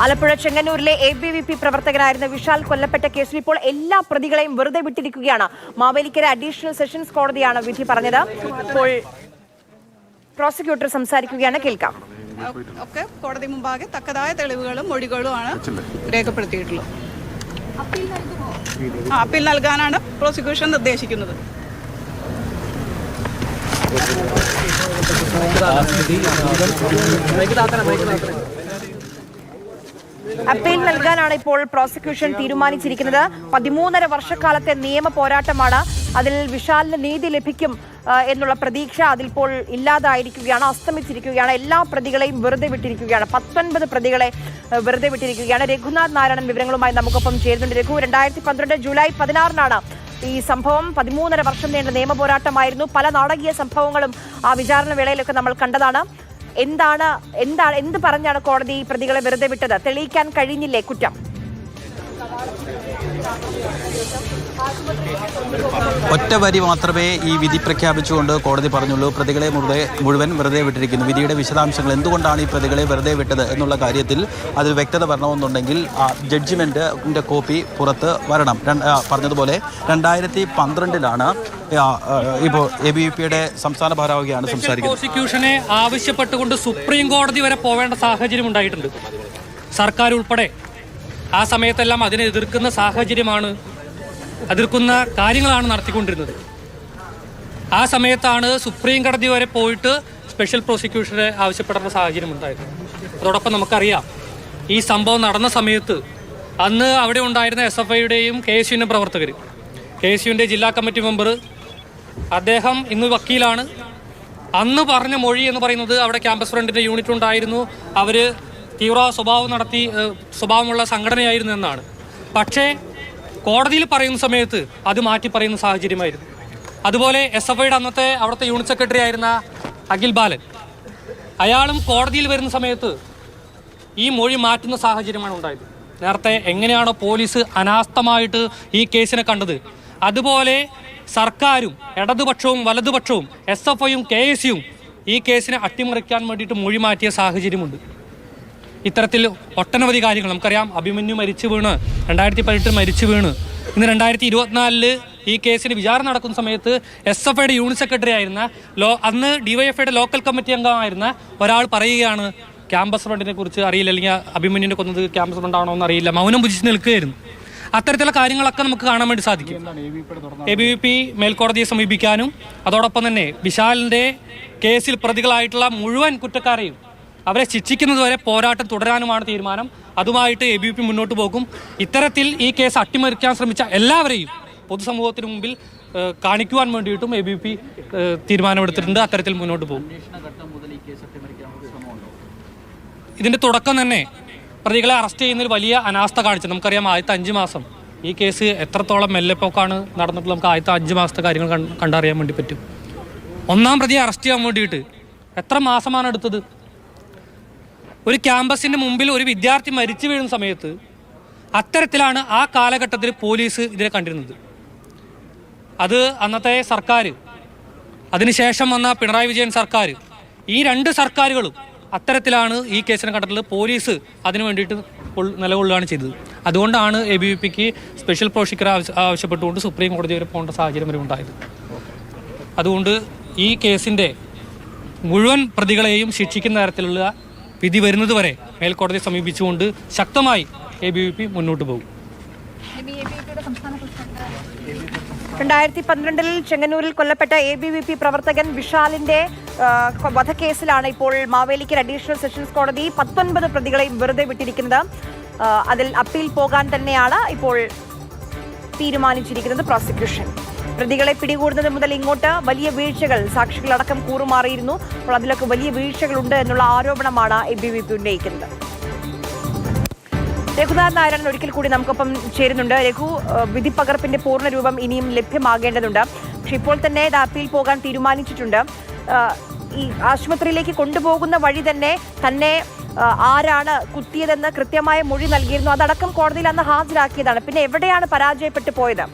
Alappuzha ചെങ്ങന്നൂരിലെ ABVP പ്രവർത്തകനായിരുന്ന Vishal കൊല്ലപ്പെട്ട കേസിൽ ഇപ്പോൾ എല്ലാ പ്രതികളെയും വെറുതെ വിട്ടിരിക്കുകയാണ്. മാവേലിക്കര അഡീഷണൽ സെഷൻസ് കോടതിയാണ് വിധി പറഞ്ഞത്. ഇപ്പോൾ പ്രോസിക്യൂട്ടർ സംസാരിക്കുകയാണ്, കേൾക്കാം. ഒക്കെ കോടതി മുമ്പാകെ തക്കതായ തെളിവുകളും മൊഴികളുമാണ് രേഖപ്പെടുത്തിയിട്ടുള്ളത്. അപ്പീൽ നൽകാനാണ് പ്രോസിക്യൂഷൻ നിർദ്ദേശിക്കുന്നത്. അപ്പീൽ നൽകാനാണ് ഇപ്പോൾ പ്രോസിക്യൂഷൻ തീരുമാനിച്ചിരിക്കുന്നത്. 13.5 വർഷക്കാലത്തെ നിയമ പോരാട്ടമാണ്. അതിൽ വിശാലിന് നീതി ലഭിക്കും എന്നുള്ള പ്രതീക്ഷ അതിലിപ്പോൾ ഇല്ലാതായിരിക്കുകയാണ്, അസ്തമിച്ചിരിക്കുകയാണ്. എല്ലാ പ്രതികളെയും വെറുതെ വിട്ടിരിക്കുകയാണ്. 19 പ്രതികളെ വെറുതെ വിട്ടിരിക്കുകയാണ്. രഘുനാഥ് നാരായണൻ വിവരങ്ങളുമായി നമുക്കൊപ്പം ചേരുന്നുണ്ട്. രഘു, 2012 ജൂലൈ 16 ഈ സംഭവം. 13.5 വർഷം നീണ്ട നിയമ പോരാട്ടമായിരുന്നു. പല നാടകീയ സംഭവങ്ങളും ആ വിചാരണ വേളയിലൊക്കെ നമ്മൾ കണ്ടതാണ്. എന്ത് പറഞ്ഞാണ് കോടതി പ്രതികളെ വെറുതെ വിട്ടത്? തെളിയിക്കാൻ കഴിഞ്ഞില്ലേ കുറ്റം? ഒറ്റ വരി മാത്രമേ ഈ വിധി പ്രഖ്യാപിച്ചുകൊണ്ട് കോടതി പറഞ്ഞുള്ളൂ. പ്രതികളെ മുഴുവൻ വെറുതെ വിട്ടിരിക്കുന്നു. വിധിയുടെ വിശദാംശങ്ങൾ, എന്തുകൊണ്ടാണ് ഈ പ്രതികളെ വെറുതെ വിട്ടത് എന്നുള്ള കാര്യത്തിൽ അതിൽ വ്യക്തത വരണമെന്നുണ്ടെങ്കിൽ ജഡ്ജിമെന്റിന്റെ കോപ്പി പുറത്ത് വരണം. പറഞ്ഞതുപോലെ 2012 ഇപ്പോൾ ABVPയുടെ സംസ്ഥാന ഭാരവാഹിയാണ് സംസാരിക്കുന്നത്. പ്രോസിക്യൂഷനെ ആവശ്യപ്പെട്ടുകൊണ്ട് സുപ്രീം കോടതി വരെ പോവേണ്ട സാഹചര്യം ഉണ്ടായിട്ടുണ്ട്. സർക്കാർ ഉൾപ്പെടെ ആ സമയത്തെല്ലാം അതിനെ എതിർക്കുന്ന കാര്യങ്ങളാണ് നടത്തിക്കൊണ്ടിരുന്നത്. ആ സമയത്താണ് സുപ്രീം കോടതി വരെ പോയിട്ട് സ്പെഷ്യൽ പ്രോസിക്യൂഷനെ ആവശ്യപ്പെടേണ്ട സാഹചര്യം ഉണ്ടായത്. അതോടൊപ്പം നമുക്കറിയാം, ഈ സംഭവം നടന്ന സമയത്ത് അന്ന് അവിടെ ഉണ്ടായിരുന്ന SFIയുടെയും KSUവിൻ്റെ പ്രവർത്തകർ, KSUവിൻ്റെ ജില്ലാ കമ്മിറ്റി മെമ്പർ, അദ്ദേഹം ഇന്ന് വക്കീലാണ്. അന്ന് പറഞ്ഞ മൊഴി എന്ന് പറയുന്നത് അവിടെ ക്യാമ്പസ് ഫ്രണ്ടിൻ്റെ യൂണിറ്റ് ഉണ്ടായിരുന്നു, അവർ തീവ്ര സ്വഭാവമുള്ള സംഘടനയായിരുന്നു എന്നാണ്. പക്ഷേ കോടതിയിൽ പറയുന്ന സമയത്ത് അത് മാറ്റി പറയുന്ന സാഹചര്യമായിരുന്നു. അതുപോലെ SFIയുടെ അന്നത്തെ അവിടുത്തെ യൂണിറ്റ് സെക്രട്ടറി ആയിരുന്ന അഖിൽ ബാലൻ, അയാളും കോടതിയിൽ വരുന്ന സമയത്ത് ഈ മൊഴി മാറ്റുന്ന സാഹചര്യമാണ് ഉണ്ടായത്. നേരത്തെ എങ്ങനെയാണോ പോലീസ് അനാസ്ഥമായിട്ട് ഈ കേസിനെ കണ്ടത്, അതുപോലെ സർക്കാരും ഇടതുപക്ഷവും വലതുപക്ഷവും SFIയും KSUവും ഈ കേസിനെ അട്ടിമറിക്കാൻ വേണ്ടിയിട്ട് മൊഴി മാറ്റിയ സാഹചര്യമുണ്ട്. ഇത്തരത്തിൽ ഒട്ടനവധി കാര്യങ്ങൾ നമുക്കറിയാം. അഭിമന്യു മരിച്ചു വീണ്, 2018 മരിച്ചു വീണ്, ഇന്ന് 2024 ഈ കേസിന് വിചാരണ നടക്കുന്ന സമയത്ത് SFIയുടെ യൂണിറ്റ് സെക്രട്ടറി ആയിരുന്ന അന്ന് DYFIയുടെ ലോക്കൽ കമ്മിറ്റി അംഗമായിരുന്ന ഒരാൾ പറയുകയാണ്, ക്യാമ്പസ് ഫ്രണ്ടിനെ കുറിച്ച് അറിയില്ല, അല്ലെങ്കിൽ അഭിമന്യുവിനെ കൊന്നത് ക്യാമ്പസ് ഫ്രണ്ടാണോ എന്ന് അറിയില്ല, മൗനം ഭുജിച്ച് നിൽക്കുകയായിരുന്നു. അത്തരത്തിലുള്ള കാര്യങ്ങളൊക്കെ നമുക്ക് കാണാൻ വേണ്ടി സാധിക്കും. ABVP മേൽക്കോടതിയെ സമീപിക്കാനും അതോടൊപ്പം തന്നെ വിശാലിൻ്റെ കേസിൽ പ്രതികളായിട്ടുള്ള മുഴുവൻ കുറ്റക്കാരെയും അവരെ ശിക്ഷിക്കുന്നതുവരെ പോരാട്ടം തുടരാനുമാണ് തീരുമാനം. അതുമായിട്ട് ABVP മുന്നോട്ട് പോകും. ഇത്തരത്തിൽ ഈ കേസ് അട്ടിമറിക്കാൻ ശ്രമിച്ച എല്ലാവരെയും പൊതുസമൂഹത്തിന് മുമ്പിൽ കാണിക്കുവാൻ വേണ്ടിയിട്ടും ABVP തീരുമാനമെടുത്തിട്ടുണ്ട്. അത്തരത്തിൽ മുന്നോട്ട് പോകും. ഇതിൻ്റെ തുടക്കം തന്നെ പ്രതികളെ അറസ്റ്റ് ചെയ്യുന്നതിൽ വലിയ അനാസ്ഥ കാണിച്ചു. നമുക്കറിയാം, ആദ്യത്തെ 5 മാസം ഈ കേസ് എത്രത്തോളം മെല്ലെപ്പോക്കാണ് നടന്നിട്ടുള്ള നമുക്ക് ആദ്യത്തെ 5 മാസത്തെ കാര്യങ്ങൾ കണ്ടറിയാൻ വേണ്ടി പറ്റും. ഒന്നാം പ്രതിയെ അറസ്റ്റ് ചെയ്യാൻ വേണ്ടിയിട്ട് എത്ര മാസമാണ് എടുത്തത്? ഒരു ക്യാമ്പസിൻ്റെ മുമ്പിൽ ഒരു വിദ്യാർത്ഥി മരിച്ചു വീഴുന്ന സമയത്ത് അത്തരത്തിലാണ് ആ കാലഘട്ടത്തിൽ പോലീസ് ഇതിനെ കണ്ടിരുന്നത്. അത് അന്നത്തെ സർക്കാർ, അതിനുശേഷം വന്ന പിണറായി വിജയൻ സർക്കാർ, ഈ 2 സർക്കാരുകളും അത്തരത്തിലാണ് ഈ കേസിനെ കണ്ടിട്ടുള്ളത്. പോലീസ് അതിനു വേണ്ടിയിട്ട് നിലകൊള്ളുകയാണ് ചെയ്തത്. അതുകൊണ്ടാണ് ABVPക്ക് സ്പെഷ്യൽ പ്രോസിക്യൂട്ടർ ആവശ്യപ്പെട്ടുകൊണ്ട് സുപ്രീം കോടതി വരെ പോകേണ്ട സാഹചര്യം വരെ ഉണ്ടായത്. അതുകൊണ്ട് ഈ കേസിൻ്റെ മുഴുവൻ പ്രതികളെയും ശിക്ഷിക്കുന്ന തരത്തിലുള്ള വിധി വരുന്നതുവരെ മേൽക്കോടതിയെ സമീപിച്ചുകൊണ്ട് ശക്തമായി ABVP മുന്നോട്ട് പോകും. 2012 ചെങ്ങന്നൂരിൽ കൊല്ലപ്പെട്ട ABVP പ്രവർത്തകൻ വിശാലിന്റെ വധക്കേസിലാണ് ഇപ്പോൾ മാവേലിക്കര അഡീഷണൽ സെഷൻസ് കോടതി 19 പ്രതികളെയും വെറുതെ വിട്ടിരിക്കുന്നത്. അതിൽ അപ്പീൽ പോകാൻ തന്നെയാണ് ഇപ്പോൾ തീരുമാനിച്ചിരിക്കുന്നത് പ്രോസിക്യൂഷൻ. പ്രതികളെ പിടികൂടുന്നത് മുതൽ ഇങ്ങോട്ട് വലിയ വീഴ്ചകൾ സാക്ഷികളടക്കം കൂറുമാറിയിരുന്നു. അപ്പോൾ അതിലൊക്കെ വലിയ വീഴ്ചകളുണ്ട് എന്നുള്ള ആരോപണമാണ് ABVP ഉന്നയിക്കുന്നത്. രഘുനാഥ് നാരായണൻ ഒരിക്കൽ കൂടി നമുക്കൊപ്പം ചേരുന്നുണ്ട്. രഘു, വിധി പകർപ്പിന്റെ പൂർണ്ണരൂപം ഇനിയും ലഭ്യമാകേണ്ടതുണ്ട്. പക്ഷെ ഇപ്പോൾ തന്നെ അപ്പീൽ പോകാൻ തീരുമാനിച്ചിട്ടുണ്ട്. ഈ ആശുപത്രിയിലേക്ക് കൊണ്ടുപോകുന്ന വഴി തന്നെ ആരാണ് കുത്തിയതെന്ന് കൃത്യമായ മൊഴി നൽകിയിരുന്നു. അതടക്കം കോടതിയിൽ അന്ന് ഹാജരാക്കിയതാണ്. പിന്നെ എവിടെയാണ് പരാജയപ്പെട്ടു പോയത്?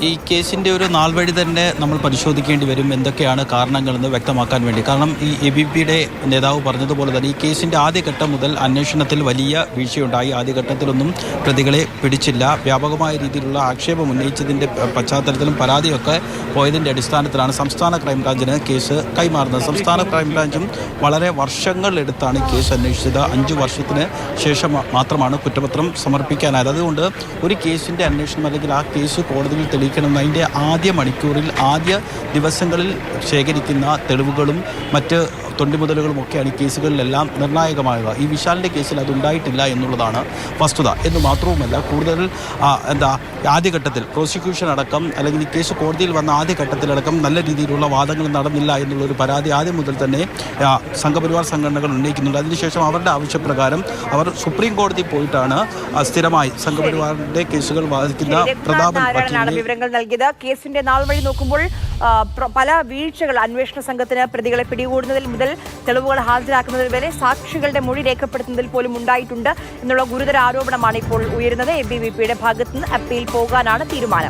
ഈ കേസിൻ്റെ ഒരു നാൾവഴി തന്നെ നമ്മൾ പരിശോധിക്കേണ്ടി വരും എന്തൊക്കെയാണ് കാരണങ്ങളെന്ന് വ്യക്തമാക്കാൻ വേണ്ടി. കാരണം ഈ ABPയുടെ നേതാവ് പറഞ്ഞതുപോലെ തന്നെ ഈ കേസിൻ്റെ ആദ്യഘട്ടം മുതൽ അന്വേഷണത്തിൽ വലിയ വീഴ്ചയുണ്ടായി. ആദ്യഘട്ടത്തിലൊന്നും പ്രതികളെ പിടിച്ചില്ല. വ്യാപകമായ രീതിയിലുള്ള ആക്ഷേപം ഉന്നയിച്ചതിൻ്റെ പശ്ചാത്തലത്തിലും പരാതിയൊക്കെ പോയതിൻ്റെ അടിസ്ഥാനത്തിലാണ് സംസ്ഥാന ക്രൈംബ്രാഞ്ചിന് കേസ് കൈമാറുന്നത്. സംസ്ഥാന ക്രൈംബ്രാഞ്ചും വളരെ വർഷങ്ങളെടുത്താണ് കേസ് അന്വേഷിച്ചത്. 5 വർഷത്തിന് ശേഷം മാത്രമാണ് കുറ്റപത്രം സമർപ്പിക്കാനായത്. അതുകൊണ്ട് ഒരു കേസിൻ്റെ അന്വേഷണം അല്ലെങ്കിൽ ആ കേസ് കോടതിയിൽ തെളിയിക്കണമെന്ന് അതിൻ്റെ ആദ്യ മണിക്കൂറിൽ ആദ്യ ദിവസങ്ങളിൽ ശേഖരിക്കുന്ന തെളിവുകളും മറ്റ് തൊണ്ടിമുതലുകളുമൊക്കെയാണ് ഈ കേസുകളിലെല്ലാം നിർണായകമാകുക. ഈ വിശാലിൻ്റെ കേസിൽ അതുണ്ടായിട്ടില്ല എന്നുള്ളതാണ് വസ്തുത. എന്ന് മാത്രവുമല്ല കൂടുതൽ ആദ്യഘട്ടത്തിൽ പ്രോസിക്യൂഷൻ അടക്കം അല്ലെങ്കിൽ ഈ കേസ് കോടതിയിൽ വന്ന ആദ്യഘട്ടത്തിലടക്കം നല്ല രീതിയിലുള്ള വാദങ്ങൾ നടന്നില്ല എന്നുള്ളൊരു പരാതി ആദ്യം മുതൽ തന്നെ സംഘപരിവാർ സംഘടനകൾ ഉന്നയിക്കുന്നുണ്ട്. അതിനുശേഷം അവരുടെ ആവശ്യപ്രകാരം അവർ സുപ്രീം കോടതി പോയിട്ടാണ് സ്ഥിരമായി സംഘപരിവാറിന്റെ കേസുകൾ വാദിക്കുന്ന പ്രതാപൻ നാരായണനാണ് വിവരങ്ങൾ നൽകിയത്. കേസിന്റെ നാൾ വഴി നോക്കുമ്പോൾ പല വീഴ്ചകൾ അന്വേഷണ സംഘത്തിന് പ്രതികളെ പിടികൂടുന്നതിൽ മുതൽ തെളിവുകൾ ഹാജരാക്കുന്നതിൽ വരെ സാക്ഷികളുടെ മൊഴി രേഖപ്പെടുത്തുന്നതിൽ പോലും ഉണ്ടായിട്ടുണ്ട് എന്നുള്ള ഗുരുതര ആരോപണമാണ് ഇപ്പോൾ ഉയരുന്നത്. ABVPയുടെ ഭാഗത്തുനിന്ന് അപ്പീൽ പോകാനാണ് തീരുമാനം.